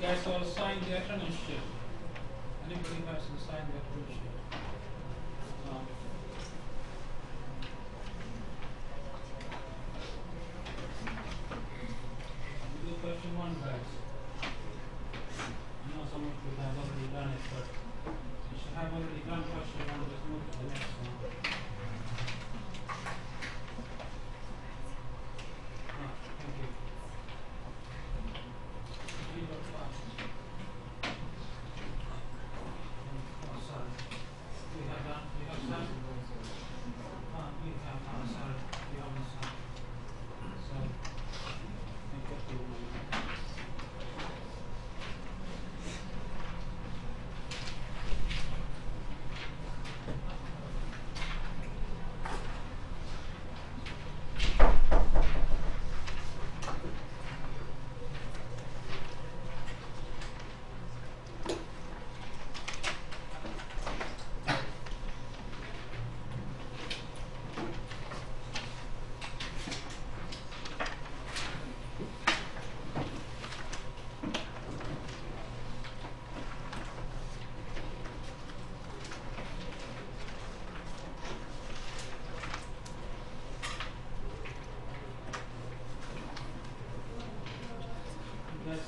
guys all sign the attendance sheet? Anybody hasn't signed the attendance sheet? We do question 1, guys. I know some of you have already done it, but you should have already done question 1. Just move to the next one. Thank you.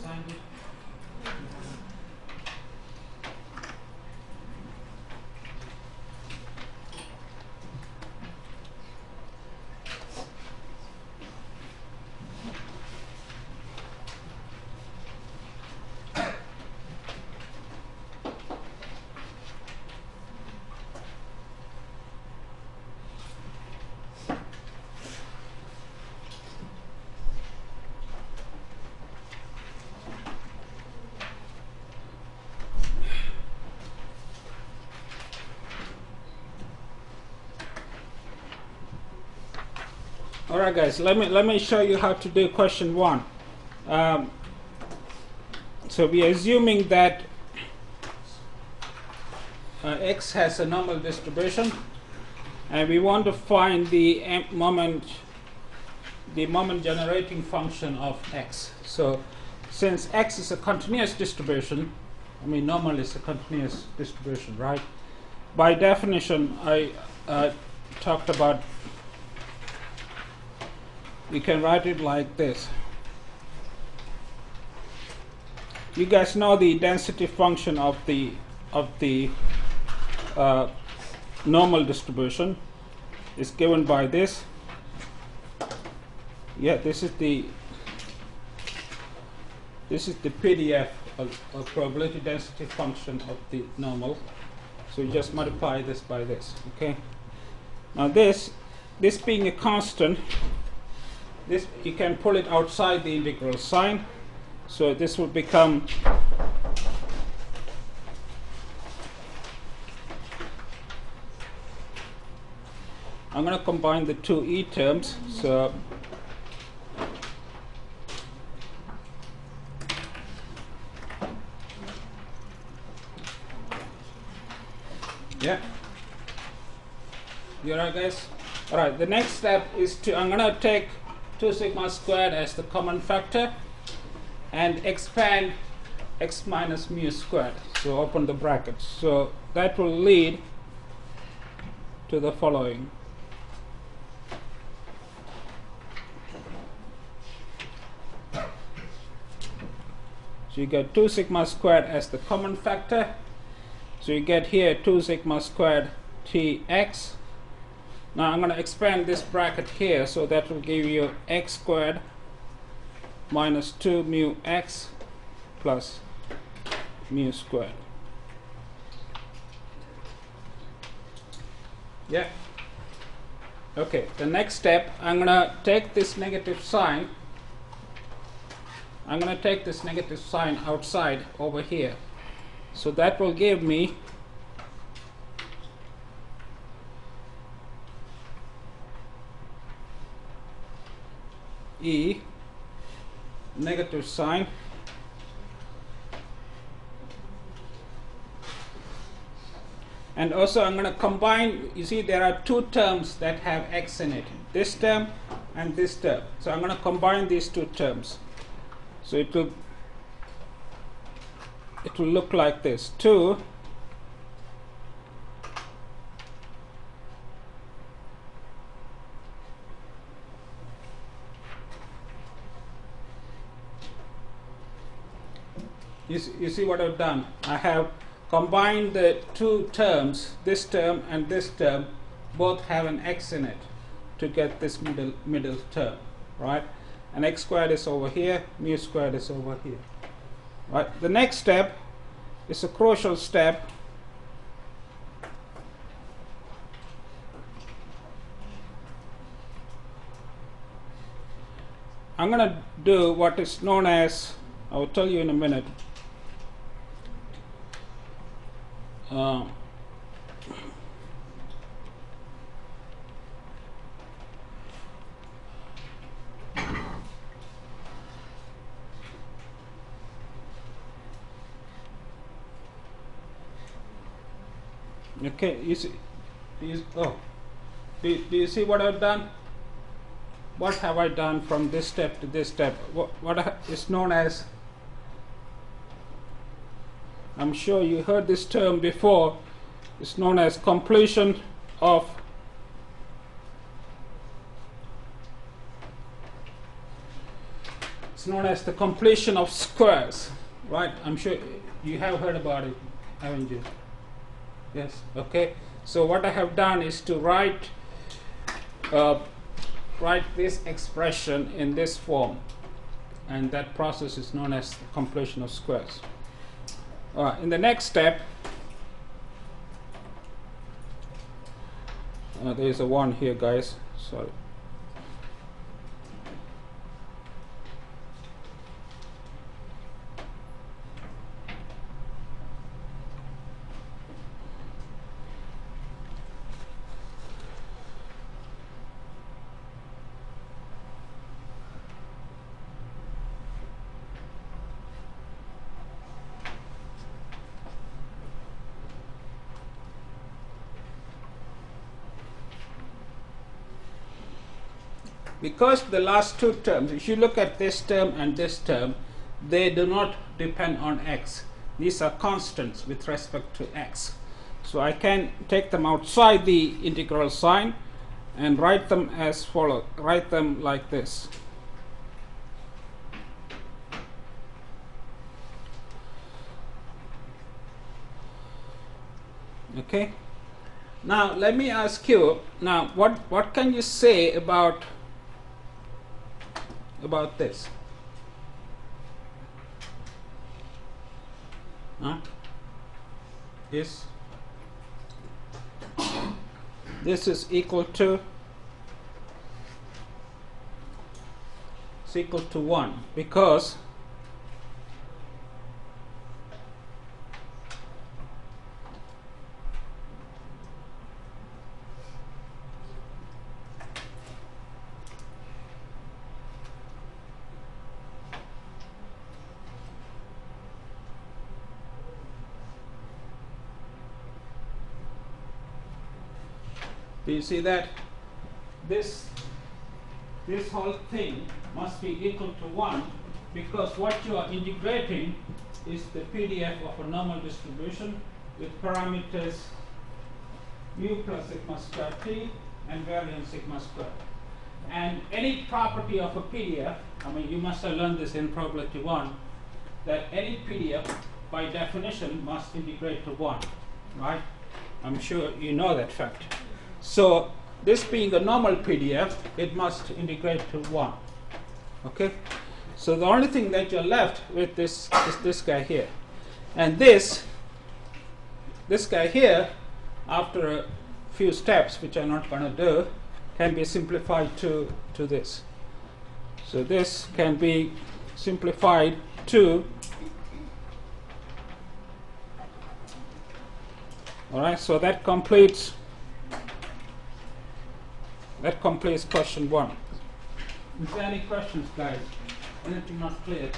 Signed it. All right, guys. Let me show you how to do question 1. So we are assuming that x has a normal distribution, and we want to find the moment generating function of x. So since x is a continuous distribution, I mean normal is a continuous distribution, right? By definition, I talked about. You can write it like this. You guys know the density function of the normal distribution is given by this. Yeah, this is the PDF of probability density function of the normal. So you just multiply this by this. Okay. Now this being a constant, this you can pull it outside the integral sign, so this will become I'm going to combine the two e terms, so yeah, you alright, guys? Alright, the next step is I'm going to take 2 sigma squared as the common factor and expand x minus mu squared. So open the brackets. So that will lead to the following. So you get 2 sigma squared as the common factor. So you get here 2 sigma squared tx. Now I'm going to expand this bracket here, so that will give you x squared minus 2 mu x plus mu squared. Yeah. Okay, the next step, I'm going to take this negative sign. I'm going to take this negative sign outside over here. So that will give me e negative sign and also I'm going to combine. You see there are 2 terms that have x in it, this term and this term, so I'm going to combine these 2 terms. So it will it will look like this. 2 you see what I've done? I have combined the two terms, this term and this term, both have an x in it to get this middle term, right? And x squared is over here, mu squared is over here, right? The next step is a crucial step. I'm going to do what is known as, I will tell you in a minute, okay, you see, do you see what I've done? What have I done from this step to this step? What is known as, I'm sure you heard this term before, it's known as completion of the completion of squares, right? I'm sure you have heard about it, haven't you? Yes. Okay, so what I have done is to write this expression in this form, and that process is known as the completion of squares. In the next step, there is a 1 here, guys, sorry. Because the last two terms, if you look at this term and this term, they do not depend on x. These are constants with respect to x. So I can take them outside the integral sign and write them as follows. Write them like this. Okay. Now let me ask you, now what can you say about this? This is equal to 1, because do you see that this whole thing must be equal to 1, because what you are integrating is the PDF of a normal distribution with parameters mu plus sigma square t and variance sigma square. And any property of a PDF, I mean, you must have learned this in probability 1, that any PDF by definition must integrate to 1, right? I'm sure you know that fact. So this being a normal PDF, it must integrate to 1. Okay, so the only thing that you're left with is this guy here, and this guy here, after a few steps which I'm not going to do, can be simplified to this. So this can be simplified to, all right, so that completes question 1. Is there any questions, guys? Anything not clear?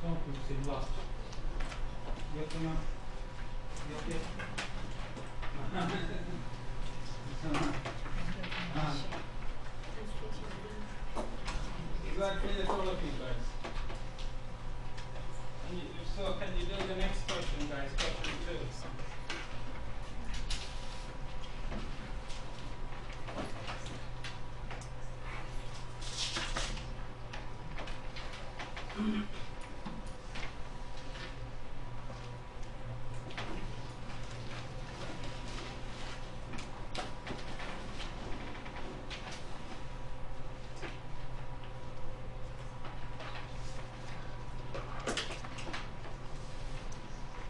Some people seem lost. You okay, ma'am? You okay? Is that clear to all of you guys? If so, can you do the next question, guys? Question 2.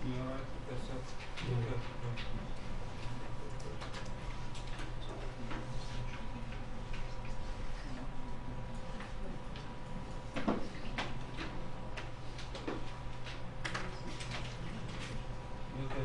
You alright with this? Okay. Okay.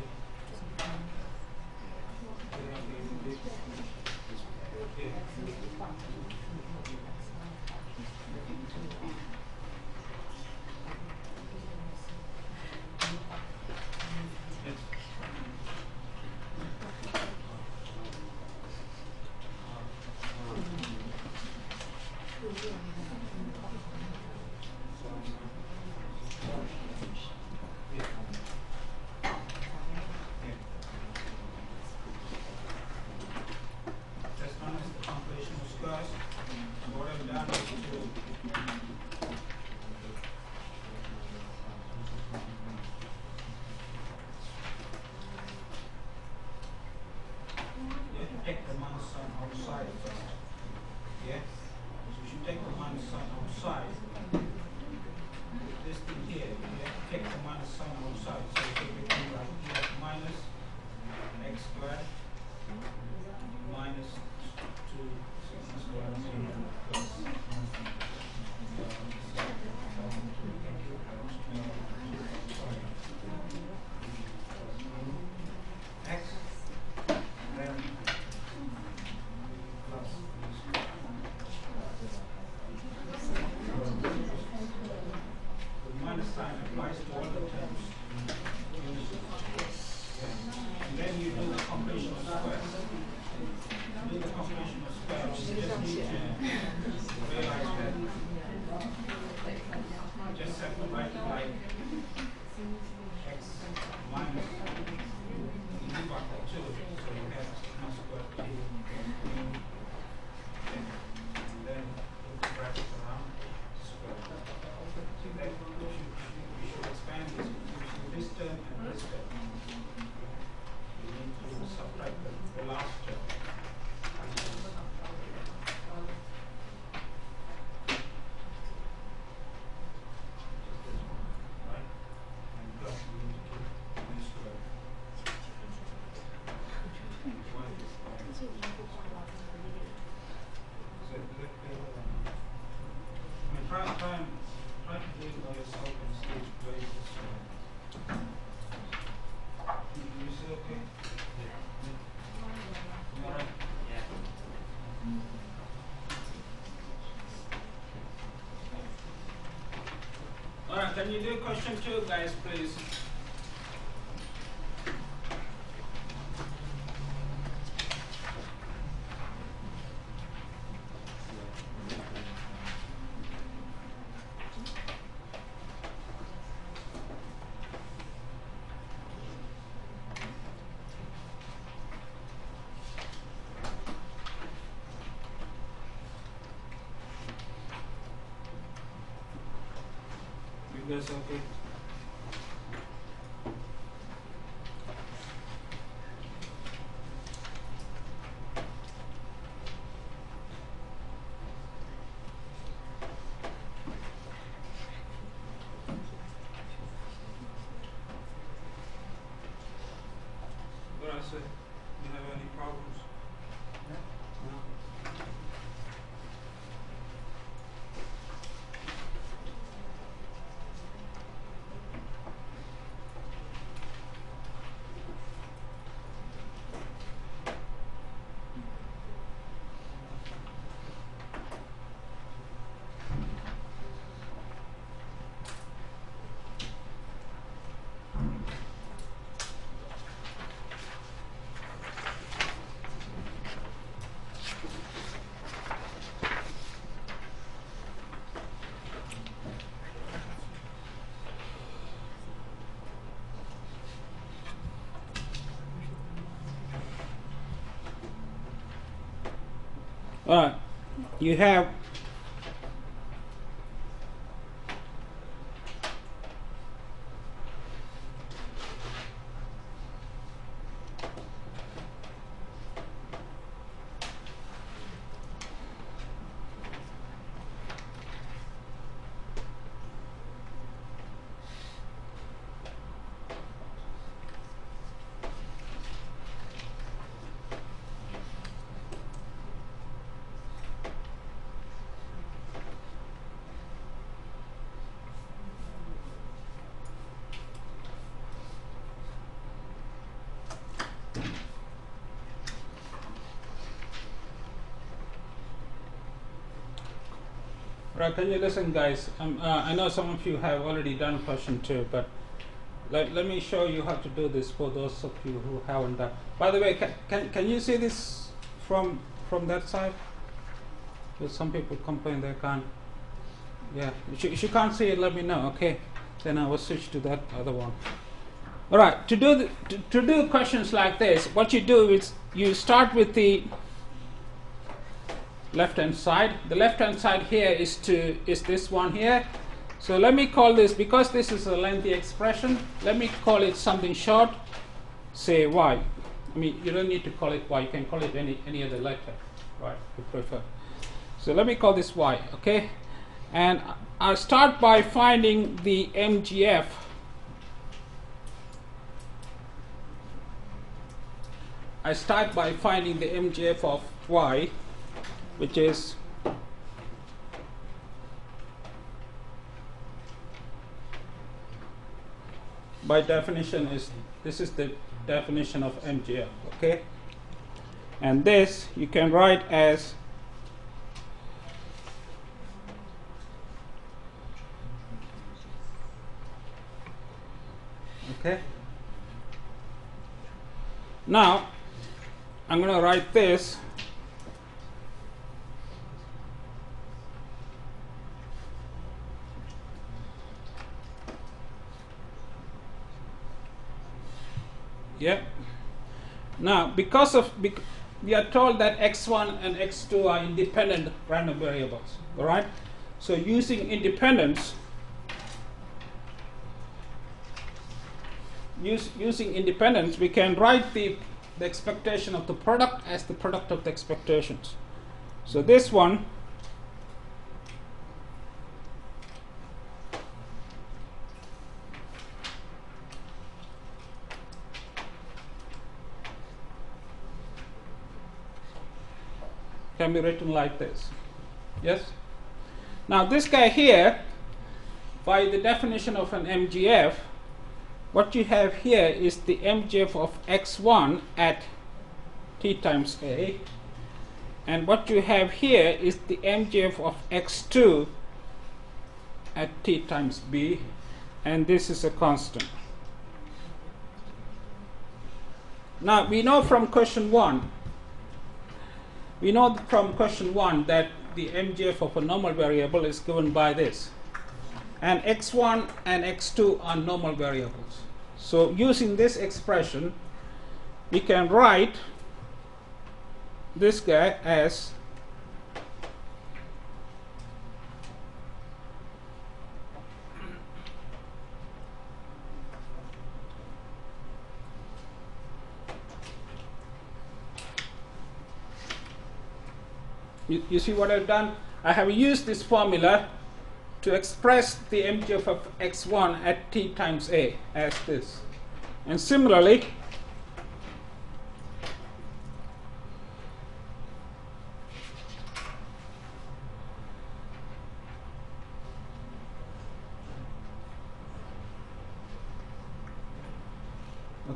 That's known as the completion of squares. So what I've done is to take the minus sign outside first. Yeah? So you should take the minus sign outside. This thing here, take the minus sign outside. So you take it like minus x squared minus 2 sigma squared plus x then plus the minus sign applies to all the terms. And then you do the completion of squares. To do the completion of squares, you just need to realize that just separate like x minus e power 2. So you have sigma squared t. And then put the bracket around square. So that you should expand this term and this term. You need to subtract the last term. Right? And plus you need to keep this square. Try to do it by yourself and see which way is you say okay? You alright? Alright, can you do question 2, guys, please? You guys okay? What I said? You have any problems? No? Alright, you have right, can you listen, guys? I know some of you have already done question 2, but let me show you how to do this for those of you who haven't done. By the way, can you see this from that side? Because some people complain they can't. Yeah, if you can't see it, let me know. Okay, then I will switch to that other one. All right, to do questions like this, what you do is you start with the left hand side. The left hand side here is this one here. So let me call this, because this is a lengthy expression, let me call it something short, say y. I mean, you don't need to call it y, you can call it any other letter, right, if you prefer. So let me call this y, okay? And I'll start by finding the MGF. I start by finding the MGF of y, which is by definition this is the definition of MGF, okay? And this you can write as okay. Now I'm going to write this yeah. Now because we are told that x1 and x2 are independent random variables, all right? So using independence, we can write the expectation of the product as the product of the expectations. So this one can be written like this. Yes? Now this guy here, by the definition of an MGF, what you have here is the MGF of x1 at t times a, and what you have here is the MGF of x2 at t times b, and this is a constant. Now we know from question 1 that the MGF of a normal variable is given by this, and x1 and x2 are normal variables. So using this expression, we can write this guy as you see what I've done? I have used this formula to express the MGF of x1 at t times a as this. And similarly,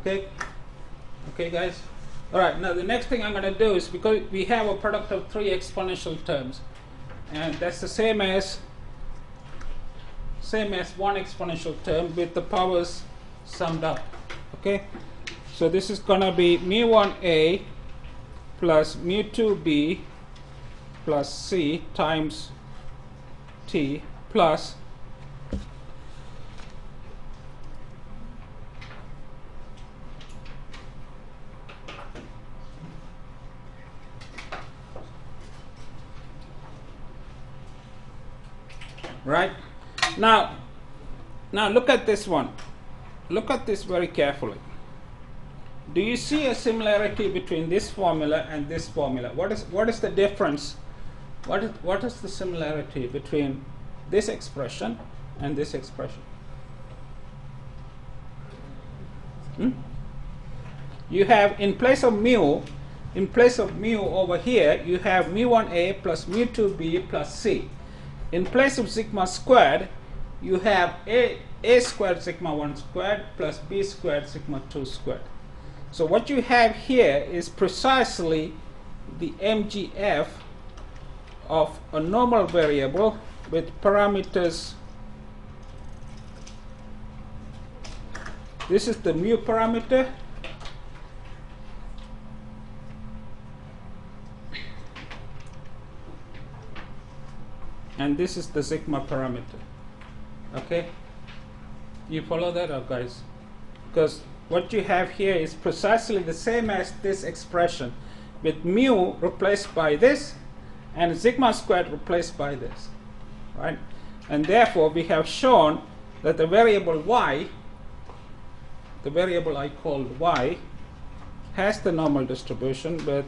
okay guys, all right, now the next thing I'm going to do is, because we have a product of 3 exponential terms, and that's the same as one exponential term with the powers summed up, okay? So this is going to be mu1a plus mu2b plus c times t plus right? Now look at this one. Look at this very carefully. Do you see a similarity between this formula and this formula? What is the difference? What is the similarity between this expression and this expression? You have, in place of mu over here, you have mu1a plus mu2b plus c. In place of sigma squared, you have a squared sigma 1 squared plus b squared sigma 2 squared. So what you have here is precisely the MGF of a normal variable with parameters. This is the mu parameter, and this is the sigma parameter. Okay, you follow that up, guys? Because what you have here is precisely the same as this expression, with mu replaced by this and sigma squared replaced by this, right? And therefore we have shown that the variable y, the variable I called y, has the normal distribution with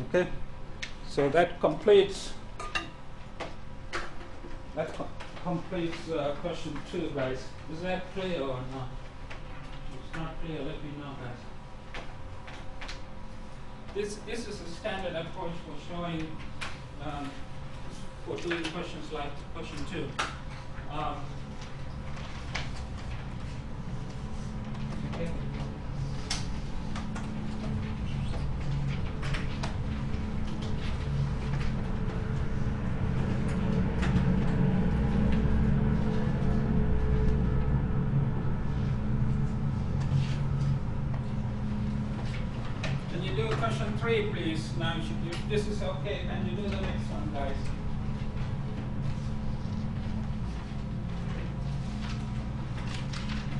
okay. So that completes question 2, guys. Is that clear or not? If it's not clear, let me know, guys. This is a standard approach for showing, for doing questions like question 2. Okay. Question 3, please. Now, if this is okay, can you do the next one, guys?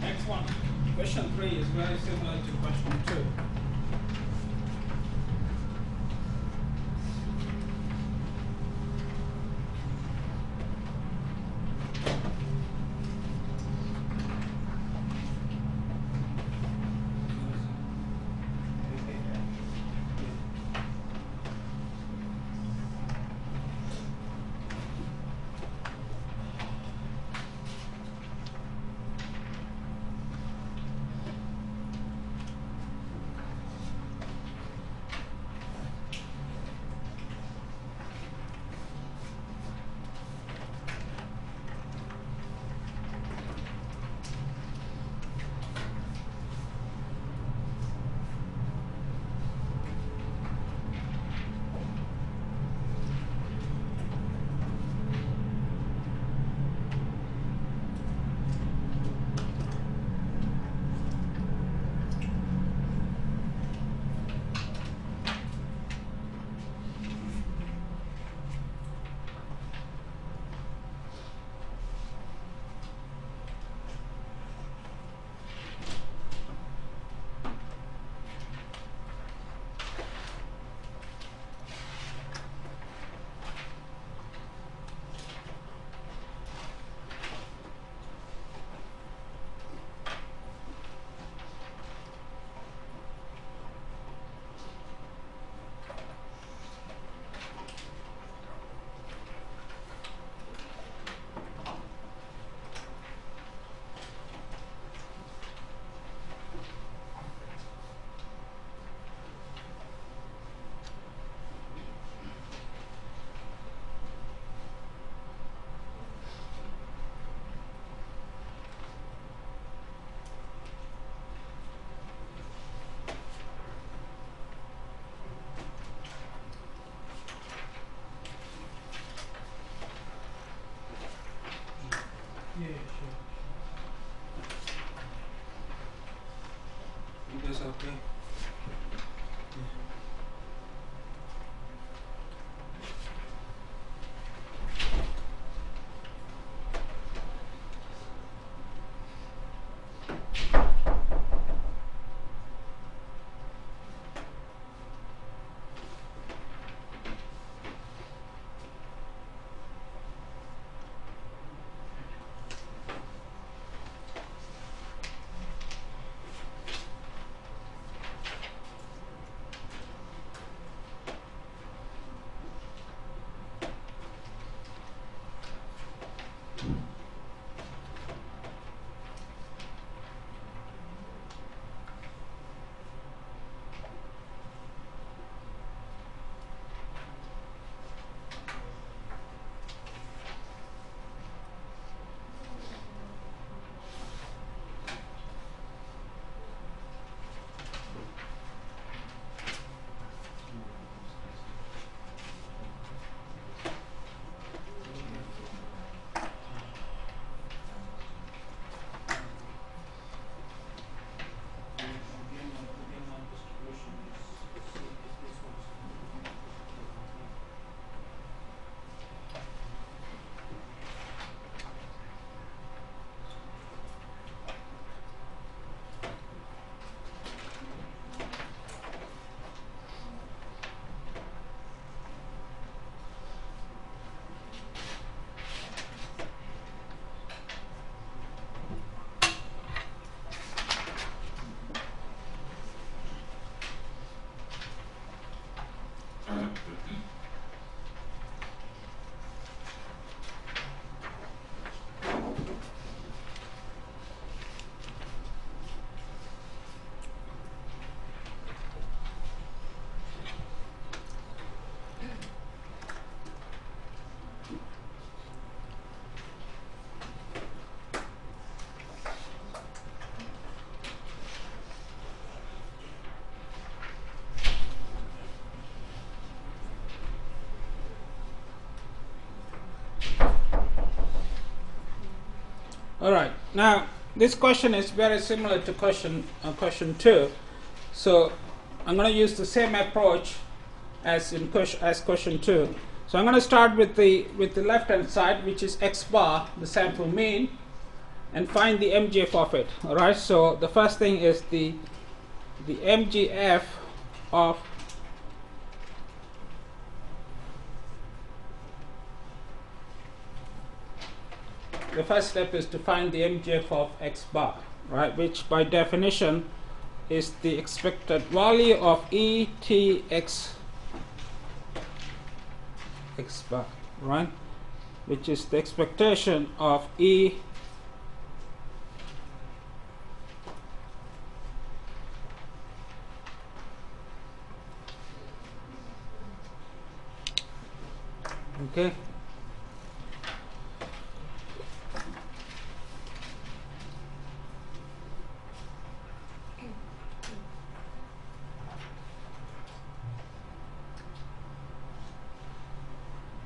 Next one. Question 3 is very similar to question 2. Yeah, sure. You guys okay? Yeah. All right. Now this question is very similar to question 2. So I'm going to use the same approach as in question 2. So I'm going to start with the left hand side, which is x bar, the sample mean, and find the MGF of it. All right. So the first thing is the MGF of the first step is to find the MGF of x bar, right, which by definition is the expected value of ETX x bar, right, which is the expectation of E okay.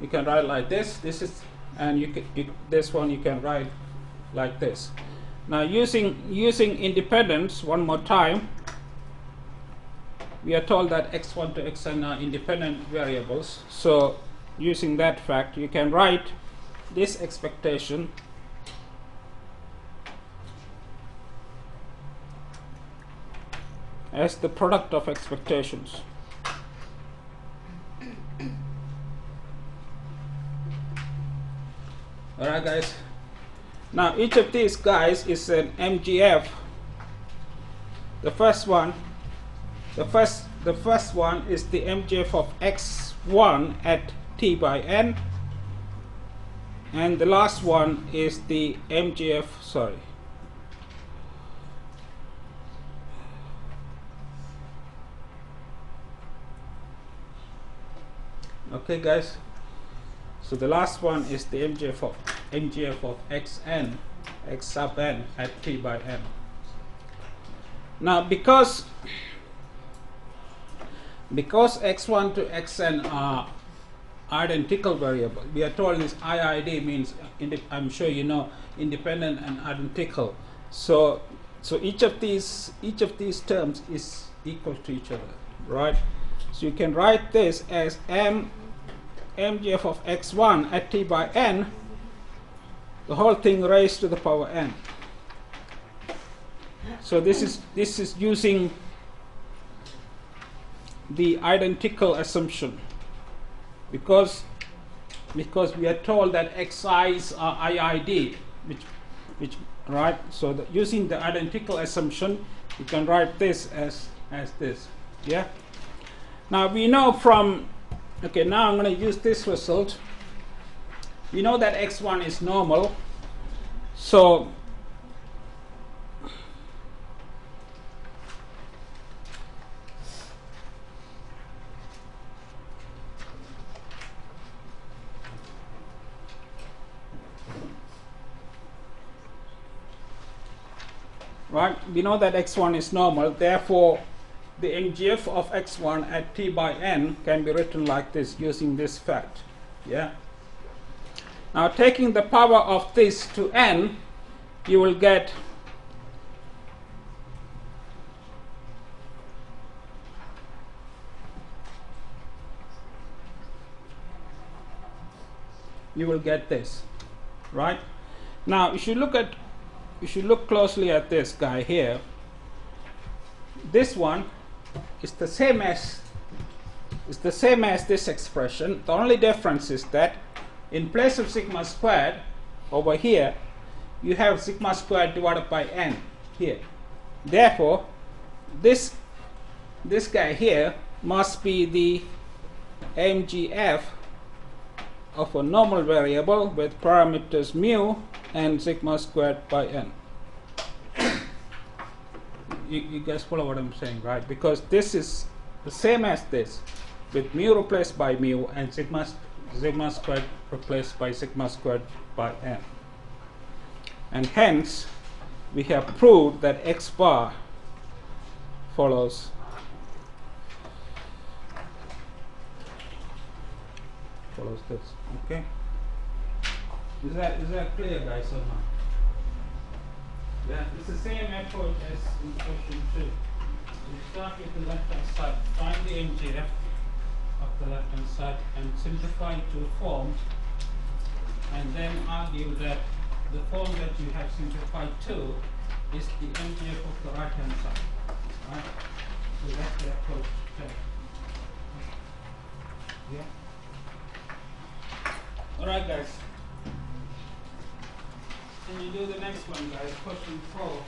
You can write like this. This is, and this one you can write like this. Now using independence one more time, we are told that x1 to xn are independent variables. So using that fact, you can write this expectation as the product of expectations. Alright guys, now each of these guys is an MGF. The first one is the MGF of x1 at t by n, and the last one is the MGF, sorry, okay guys. So the last one is the MGF of xn, x sub n at t by n. Now because x1 to xn are identical variable, we are told this IID means, I'm sure you know, independent and identical. So each of these terms is equal to each other, right? So you can write this as MGF of x1 at t by n, the whole thing raised to the power n. So this is using the identical assumption, because we are told that xi's are IID, which right. So using the identical assumption, you can write this as this. Yeah. Now we know from okay, now I'm going to use this result. We know that x1 is normal, so right, we know that x1 is normal, therefore the MGF of x1 at t by n can be written like this using this fact. Yeah. Now taking the power of this to n, you will get this, right? Now you should look closely at this guy here. This one is the same as this expression. The only difference is that in place of sigma squared over here, you have sigma squared divided by n here. Therefore, this guy here must be the MGF of a normal variable with parameters mu and sigma squared by n. You guys follow what I'm saying, right? Because this is the same as this, with mu replaced by mu and sigma squared replaced by sigma squared by n. And hence, we have proved that x bar follows this. Okay? Is that clear, guys, or not? Yeah, it's the same approach as in question 2. You start with the left hand side, find the MGF of the left hand side and simplify to a form, and then argue that the form that you have simplified to is the MGF of the right hand side. Right? So that's the approach to take. Yeah. Alright guys. Can you do the next one guys? Question 4.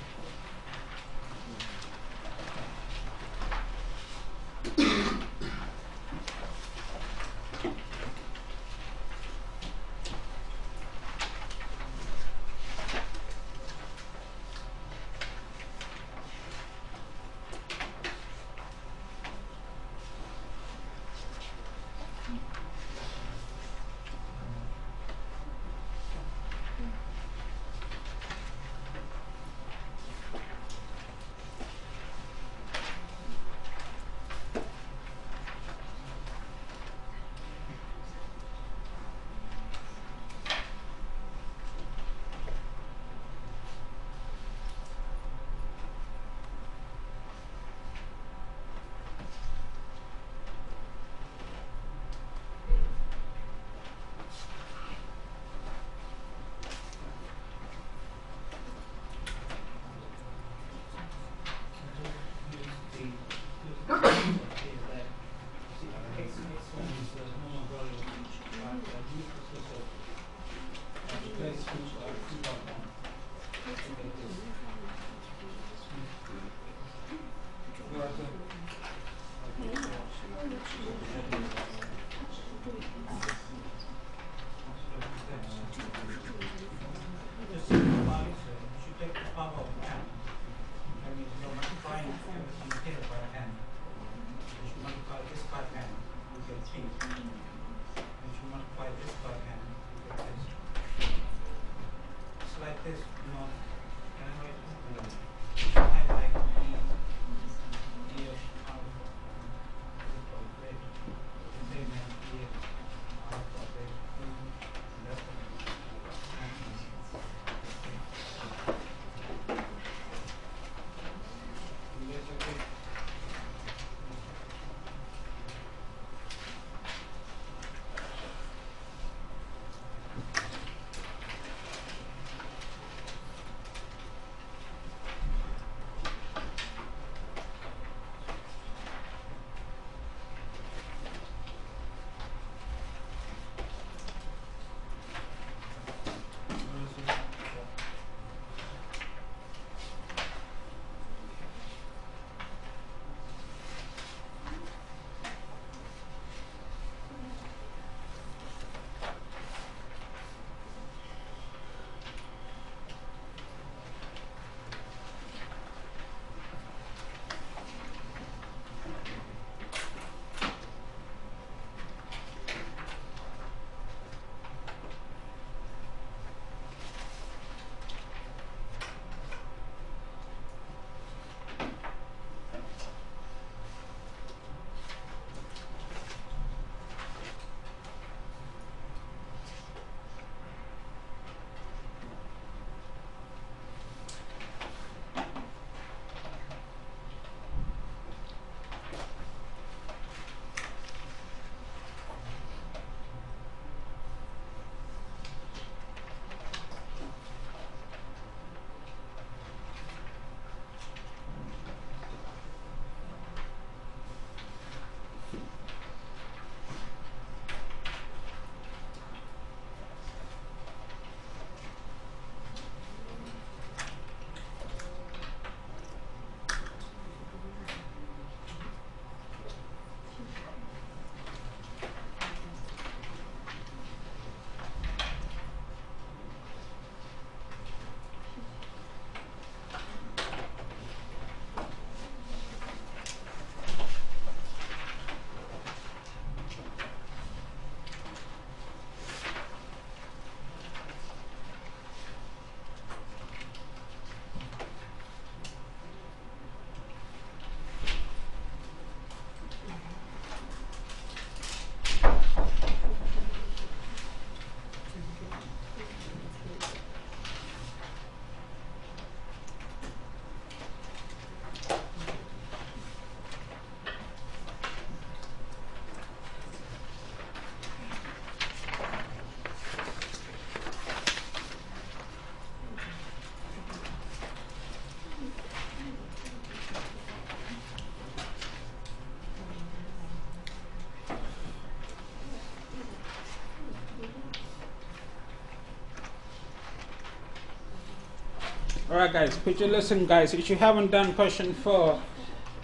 Alright guys, could you listen guys, if you haven't done question 4,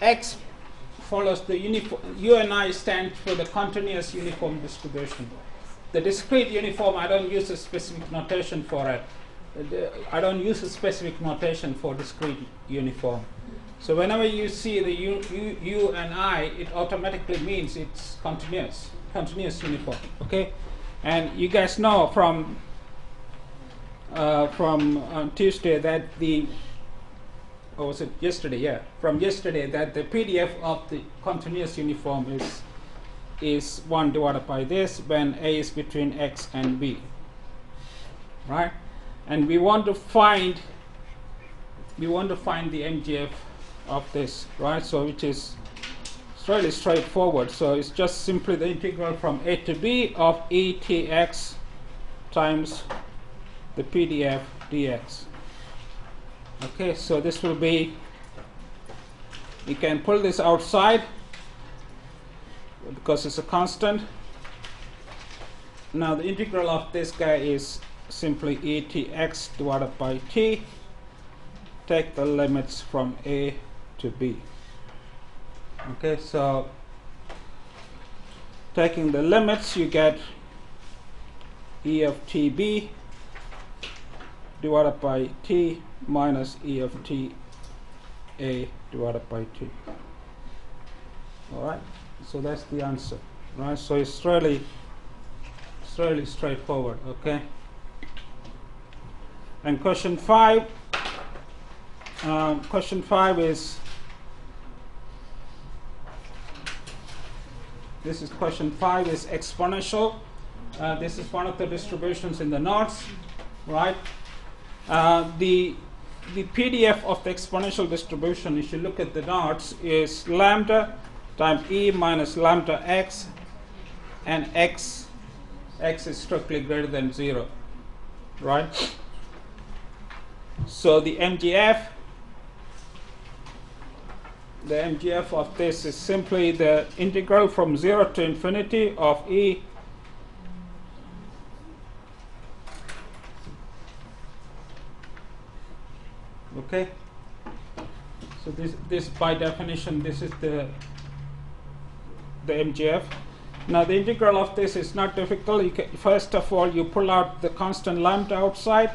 X follows the uniform, U and I stand for the continuous uniform distribution. The discrete uniform, I don't use a specific notation for it. I don't use a specific notation for discrete uniform. So whenever you see the U and I, it automatically means it's continuous uniform, okay? And you guys know from Tuesday that or was it yesterday? Yeah, from yesterday that the PDF of the continuous uniform is 1 divided by this when A is between X and B, right? And we want to find the MGF of this, right? So which is really straightforward. So it's just simply the integral from A to B of ETX times the PDF dx. Okay, so this will be, you can pull this outside because it's a constant. Now the integral of this guy is simply ETX divided by T. Take the limits from A to B. Okay, so taking the limits, you get E of TB divided by T minus E of T A divided by T. Alright, so that's the answer. Right, so it's really straightforward, okay? And question 5 is, this is question 5 is exponential. This is one of the distributions in the notes, right? The PDF of the exponential distribution, if you look at the notes, is lambda times E minus lambda X, and X is strictly greater than 0, right? So the MGF of this is simply the integral from 0 to infinity of E okay. So this by definition, this is the MGF. Now the integral of this is not difficult. First of all, you pull out the constant lambda outside,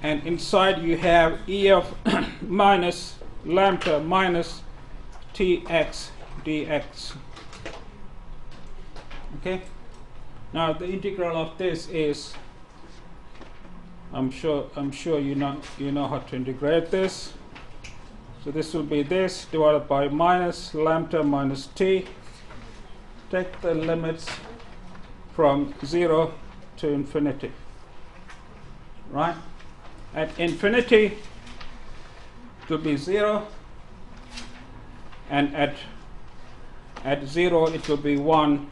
and inside you have E of minus lambda minus Tx dx. Okay. Now the integral of this is, I'm sure you know how to integrate this. So this will be this divided by minus lambda minus T. Take the limits from 0 to infinity. Right? At infinity it will be 0, and at 0 it will be 1.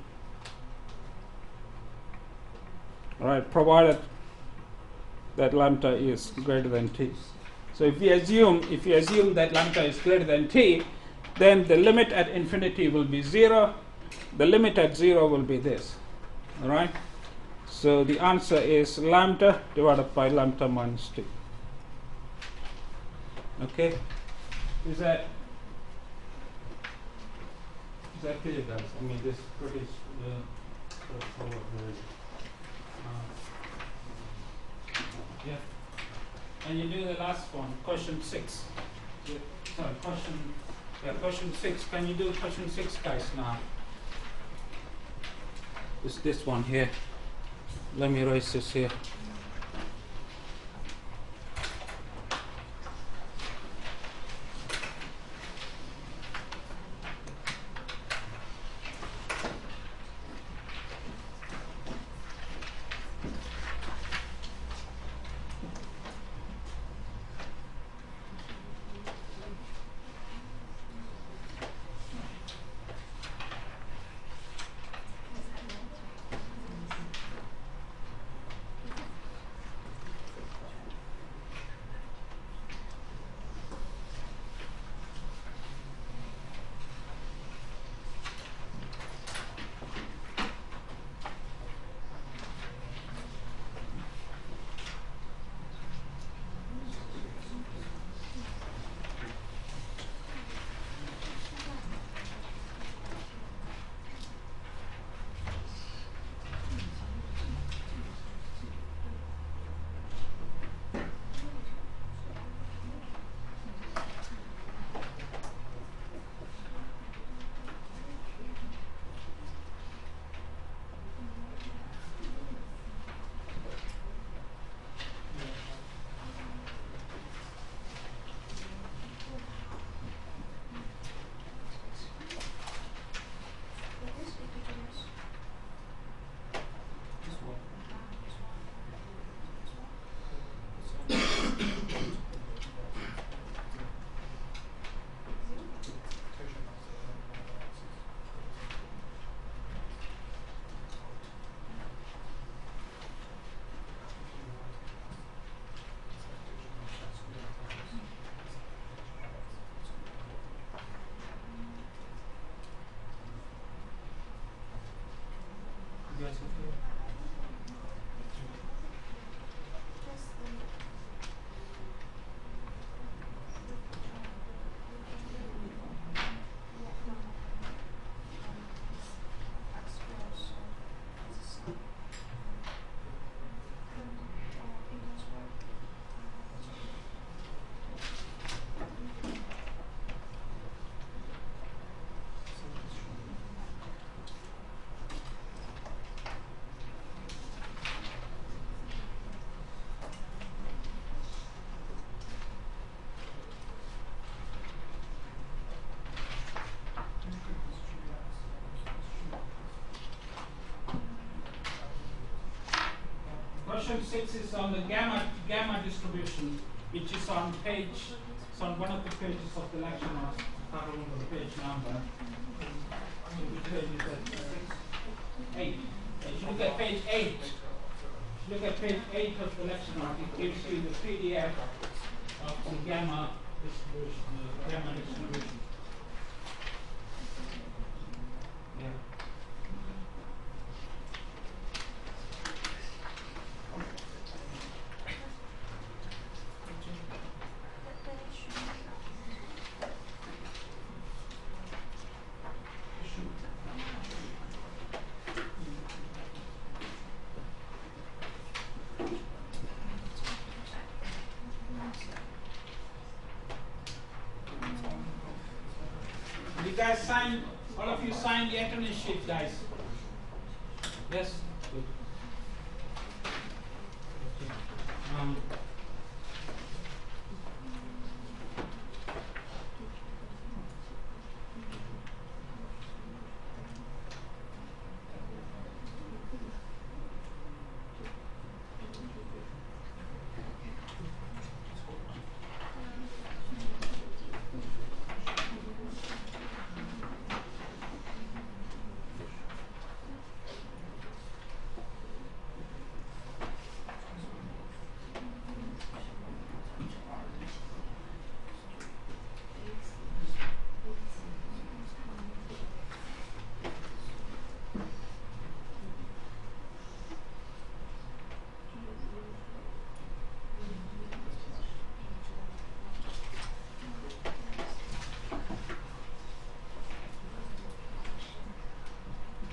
Right, provided that lambda is greater than T. So if we assume that lambda is greater than T, then the limit at infinity will be 0. The limit at 0 will be this. All right. So the answer is lambda divided by lambda minus T. Okay. Is that clear, guys? I mean, this is pretty straightforward. Yeah. And you do the last one, question 6. Sorry, question 6. Can you do question 6, guys, now? It's this one here. Let me erase this here. question 6 is on the gamma distribution, which is on page. It's on one of the pages of the lecture notes. I can't remember the page number. Which page is that? 8. If you look at page 8, look at page 8 of the lecture note. It gives you the PDF of the gamma distribution. Yeah. You guys signed, all of you signed the attendance sheet, guys. Yes? Good.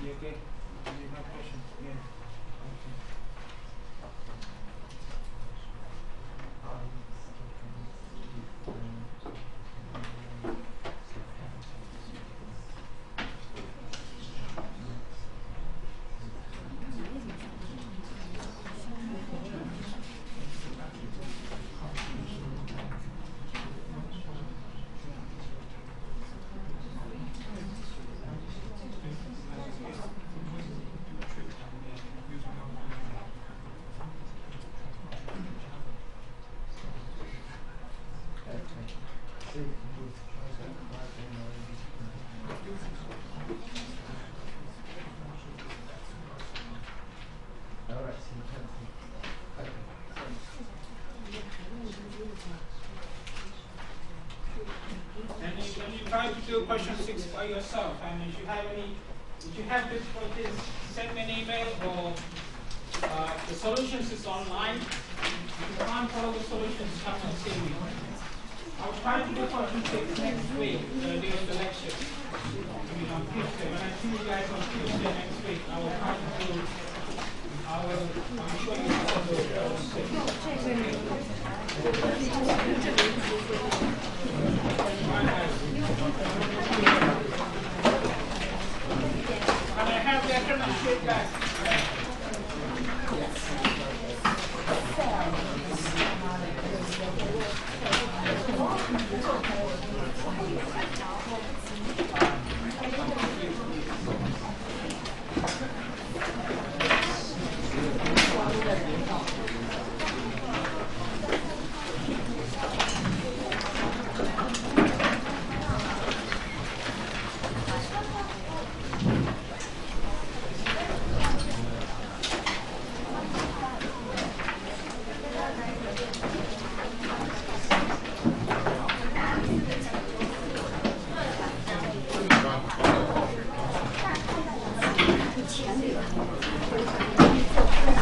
You okay? Do you have questions? Yeah. And you try to do question 6 by yourself. And if you have difficulties, send me an email, or the solutions is online. If you can't follow the solutions, come and see me. I'll try to do question 6 next week during the lecture. On Tuesday. When I see you guys on Tuesday next week, I will try to do. I'm sure you how to do and I have the attendance sheet back.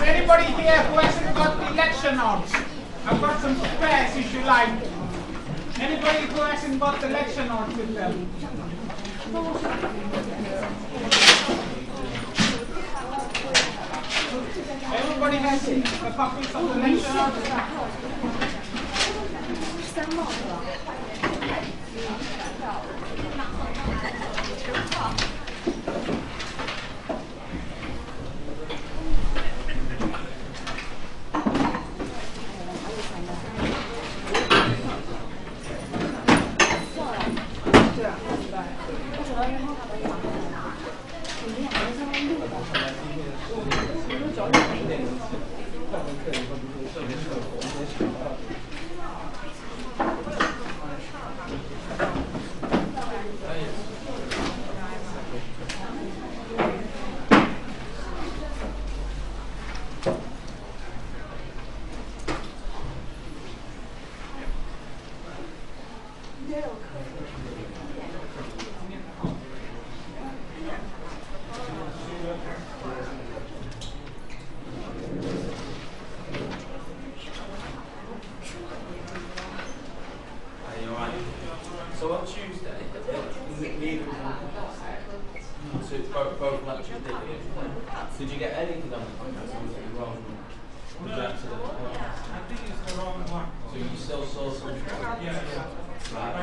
Anybody here who hasn't got the lecture notes? I've got some spares if you like. Anybody who hasn't got the lecture notes with them? Everybody has a copy of the lecture notes? So on Tuesday, so both lectures did you get anything on the podcast or was it wrong? Rejected it? I think it's the wrong one. So you still saw something? Yeah. Right. I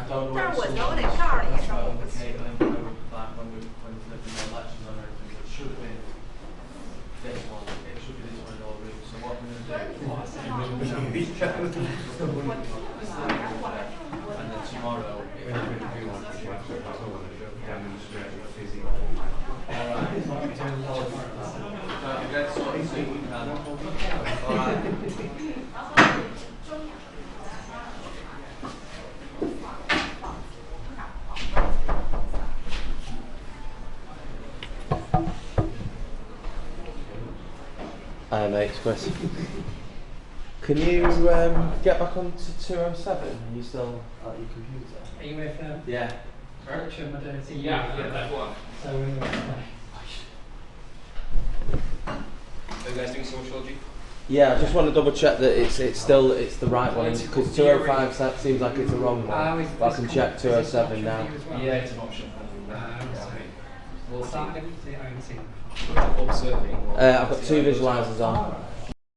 don't know where Caitlin, like when we flipped the elections on everything, it should have been this one. It should be this one in all rooms. So what we're going to do and then tomorrow Hi mate, it's Chris. Can you get back onto 207? Are you still at your computer? Are you with Yeah. Roach and Modernity? Yeah, that one. So we're Are you guys doing sociology? Yeah, I just want to double check that it's the right one because 205 seems like it's the wrong one. But I can check 207 now. Yeah, it's an option. We'll start. I haven't seen it. Observing. I've got two visualizers on.